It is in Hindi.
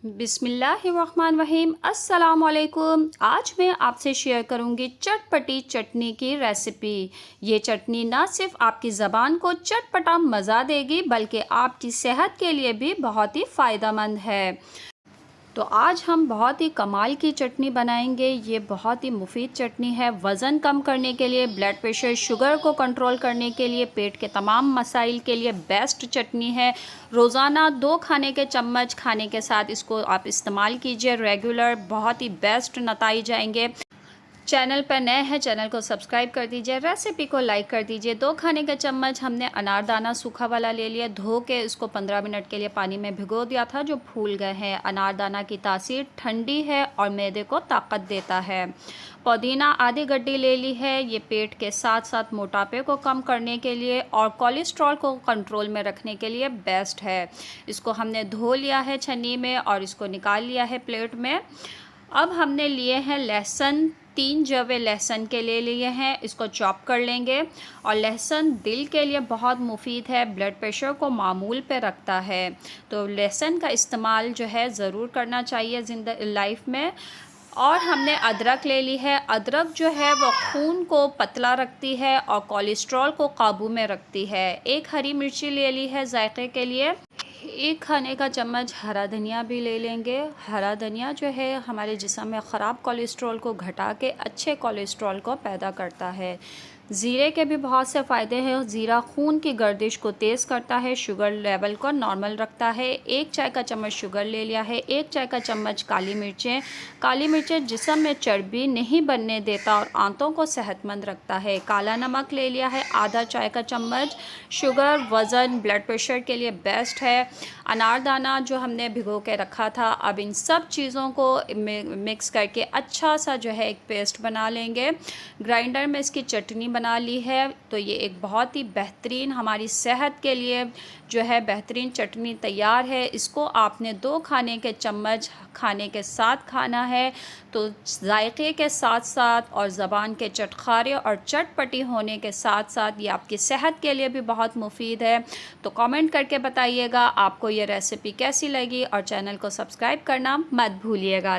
बिस्मिल्लाहिर्रहमानिर्रहीम। अस्सलामुअलैकुम। आज मैं आपसे शेयर करूंगी चटपटी चटनी की रेसिपी। ये चटनी ना सिर्फ आपकी ज़बान को चटपटा मज़ा देगी बल्कि आपकी सेहत के लिए भी बहुत ही फ़ायदेमंद है। तो आज हम बहुत ही कमाल की चटनी बनाएंगे। ये बहुत ही मुफीद चटनी है। वज़न कम करने के लिए, ब्लड प्रेशर, शुगर को कंट्रोल करने के लिए, पेट के तमाम मसाइल के लिए बेस्ट चटनी है। रोज़ाना 2 खाने के चम्मच खाने के साथ इसको आप इस्तेमाल कीजिए रेगुलर, बहुत ही बेस्ट नतीजे आएंगे। चैनल पर नए हैं, चैनल को सब्सक्राइब कर दीजिए, रेसिपी को लाइक कर दीजिए। 2 खाने के चम्मच हमने अनारदाना सूखा वाला ले लिया, धो के इसको 15 मिनट के लिए पानी में भिगो दिया था, जो फूल गए हैं। अनारदाना की तासीर ठंडी है और मैदे को ताकत देता है। पुदीना आधी गड्डी ले ली है, ये पेट के साथ साथ मोटापे को कम करने के लिए और कोलेस्ट्रॉल को कंट्रोल में रखने के लिए बेस्ट है। इसको हमने धो लिया है छन्नी में और इसको निकाल लिया है प्लेट में। अब हमने लिए हैं लहसुन, 3 जवे लहसुन के ले लिए हैं, इसको चॉप कर लेंगे। और लहसुन दिल के लिए बहुत मुफीद है, ब्लड प्रेशर को मामूल पे रखता है, तो लहसुन का इस्तेमाल जो है ज़रूर करना चाहिए लाइफ में। और हमने अदरक ले ली है। अदरक जो है वो खून को पतला रखती है और कोलेस्ट्रॉल को काबू में रखती है। 1 हरी मिर्ची ले ली है जायके के लिए। 1 खाने का चम्मच हरा धनिया भी ले लेंगे। हरा धनिया जो है हमारे जिस्म में ख़राब कोलेस्ट्रॉल को घटा के अच्छे कोलेस्ट्रॉल को पैदा करता है। ज़ीरे के भी बहुत से फ़ायदे हैं। ज़ीरा खून की गर्दिश को तेज़ करता है, शुगर लेवल को नॉर्मल रखता है। 1 चाय का चम्मच शुगर ले लिया है। 1 चाय का चम्मच काली मिर्चें। काली मिर्चें जिस्म में चर्बी नहीं बनने देता और आंतों को सेहतमंद रखता है। काला नमक ले लिया है, आधा चाय का चम्मच। शुगर, वज़न, ब्लड प्रेशर के लिए बेस्ट है। अनारदाना जो हमने भिगो के रखा था, अब इन सब चीज़ों को मिक्स करके अच्छा सा जो है एक पेस्ट बना लेंगे। ग्राइंडर में इसकी चटनी बना ली है, तो ये एक बहुत ही बेहतरीन हमारी सेहत के लिए जो है बेहतरीन चटनी तैयार है। इसको आपने 2 खाने के चम्मच खाने के साथ खाना है, तो जायके के साथ साथ और ज़बान के चटखारे और चटपटी होने के साथ साथ ये आपकी सेहत के लिए भी बहुत मुफीद है। तो कमेंट करके बताइएगा आपको ये रेसिपी कैसी लगी और चैनल को सब्सक्राइब करना मत भूलिएगा।